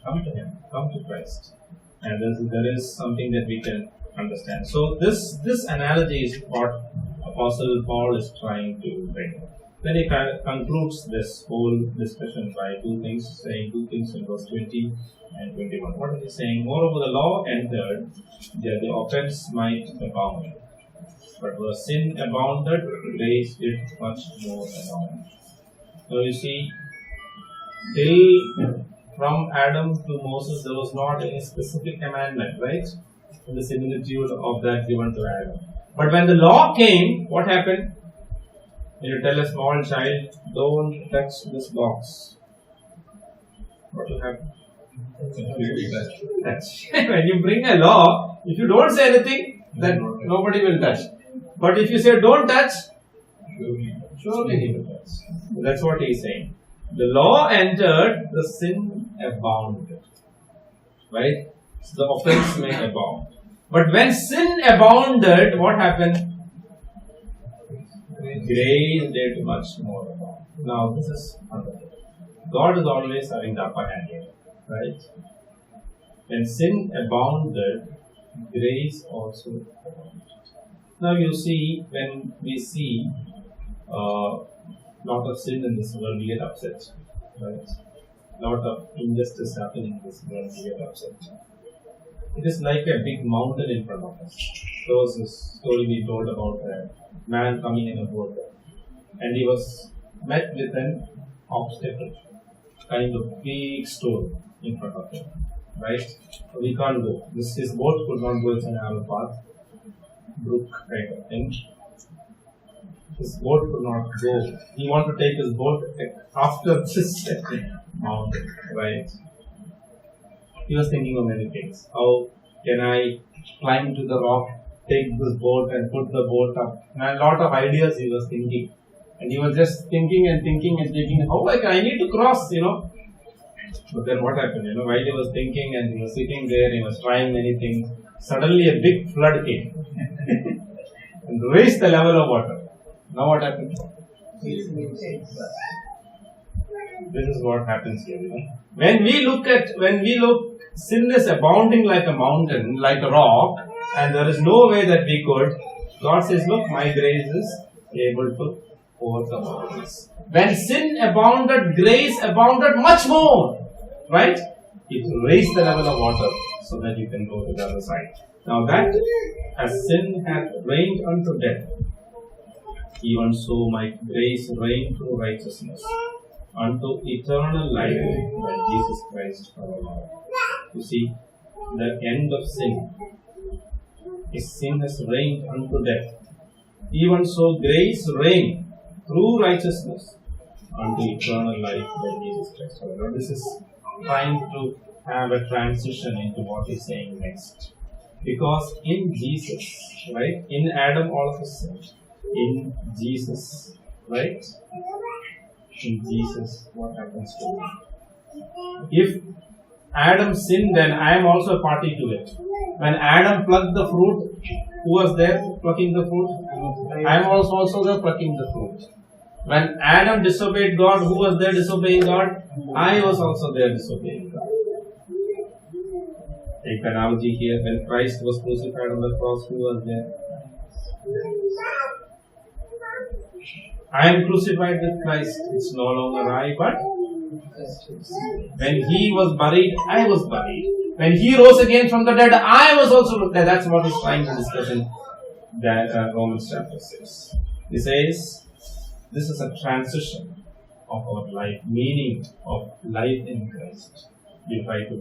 Come to Him, come to Christ. And there is something that we can understand. So this analogy is what Apostle Paul is trying to bring. Then he concludes this whole discussion by saying two things in verse 20 and 21. What is he saying? Moreover, the law entered that the offense might abound. But where sin abounded, grace did much more abound. So you see, till from Adam to Moses, there was not any specific commandment, right? In the similitude of that given to Adam. But when the law came, what happened? When you tell a small child, don't touch this box, what will happen? Touch. When you bring a law, if you don't say anything, then nobody will touch. But if you say don't touch, surely he will touch. That's what he is saying. The law entered, the sin abounded. Right? So the offense may abound. But when sin abounded, what happened? Grace did much more abound. Now this is wonderful. God is always having the upper hand here. Right? When sin abounded, grace also abounded. Now you see, when we see lot of sin in this world, we get upset. Right? Lot of injustice happening in this world, we get upset. It is like a big mountain in front of us. There was a story we told about a man coming in a boat, and he was met with an obstacle, kind of big stone in front of him. Right? So we can't go. His boat could not go. It's a narrow path, brook kind of thing. His boat could not go. He wanted to take his boat after this mountain, right? He was thinking of many things. How can I climb to the rock, take this boat and put the boat up? And a lot of ideas he was thinking. And he was just thinking and thinking, how I need to cross, But then what happened, while he was thinking and he was sitting there, he was trying many things, suddenly a big flood came and raised the level of water. Now what happened? This is what happens here. When we look, sin is abounding like a mountain, like a rock, and there is no way that we could. God says, look, my grace is able to overcome all this. When sin abounded, grace abounded much more. Right? It raised the level of water so that you can go to the other side. Now that, as sin hath reigned unto death, even so my grace reigned through righteousness unto eternal life by Jesus Christ our Lord. You see, the end of sin is sin has reigned unto death. Even so grace reigned through righteousness unto eternal life by Jesus Christ our Lord. This is trying to have a transition into what he's saying next. Because in Jesus, right, in Adam all of us sinned. In Jesus, right, in Jesus, what happens to me? If Adam sinned, then I am also a party to it. When Adam plucked the fruit, who was there plucking the fruit? I am also there plucking the fruit. When Adam disobeyed God, who was there disobeying God? I was also there disobeying God. Take the analogy here, when Christ was crucified on the cross, who was there? I am crucified with Christ. It's no longer I, but when He was buried, I was buried. When He rose again from the dead, I was also dead. That's what He's trying to discuss in Romans chapter 6. He says, this is a transition of our life, meaning of life in Christ. We try to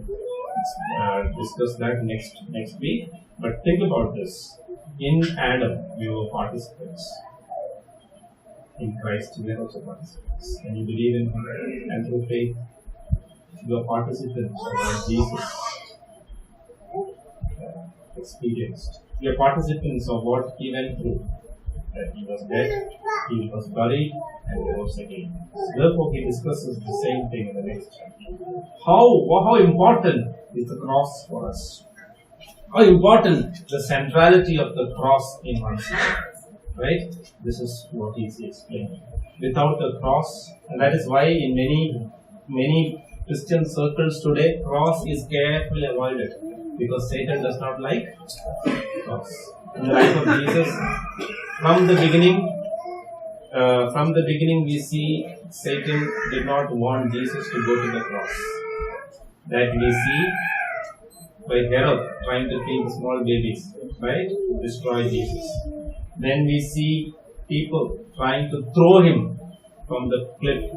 discuss that next week. But think about this. In Adam, we were participants. In Christ, we are also participants. When you believe in Him and through faith, you are participants of what Jesus experienced. You are participants of what He went through. That He was dead, He was buried, and He rose again. Therefore, He discusses the same thing in the next chapter. How important is the cross for us? How important the centrality of the cross in one's life? Right? This is what he is explaining. Without the cross, and that is why in many Christian circles today, cross is carefully avoided because Satan does not like cross. In the life of Jesus, from the beginning, we see Satan did not want Jesus to go to the cross. That we see by Herod trying to kill the small babies, right? To destroy Jesus. Then we see people trying to throw Him from the cliff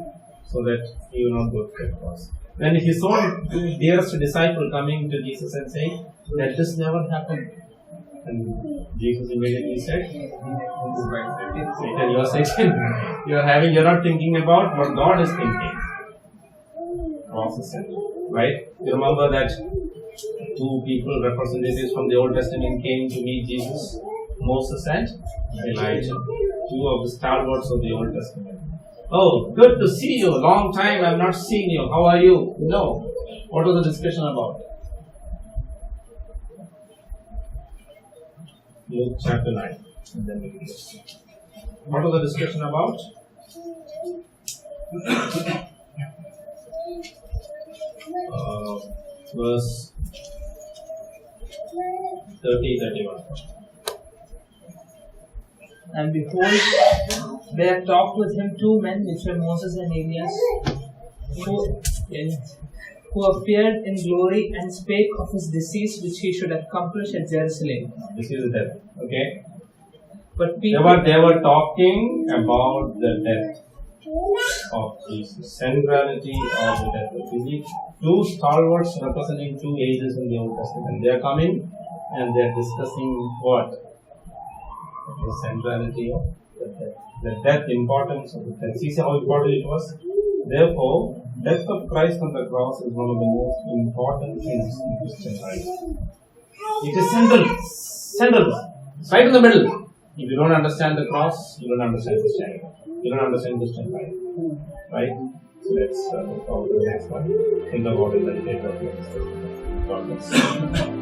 so that He will not go to the cross. Then His own dearest disciple coming to Jesus and saying, let this never happen. And Jesus immediately said, Satan, you are Satan. You're not thinking about what God is thinking. Cross is central, right? You remember that two people, representatives from the Old Testament, came to meet Jesus, Moses and Elijah, two of the stalwarts of the Old Testament. Oh, good to see you. Long time I have not seen you. How are you? No. What was the discussion about? Luke chapter 9. And then we will see. What was the discussion about? Verse 30-31. And behold, there talked with him two men, which were Moses and Elias, who appeared in glory and spake of his decease which he should accomplish at Jerusalem. This is the death. Okay. But They were talking about the death of Jesus, centrality of the death of Jesus. Two stalwarts representing two ages in the Old Testament. They are coming and they are discussing what? The centrality of the death. The death, importance of the death. See how important it was? Therefore, death of Christ on the cross is one of the most important things in Christian life. It is central. It's right in the middle. If you don't understand the cross, you don't understand Christianity. You don't understand Christian life. Right? So let's look forward to the next one. Think about it and take up your God bless.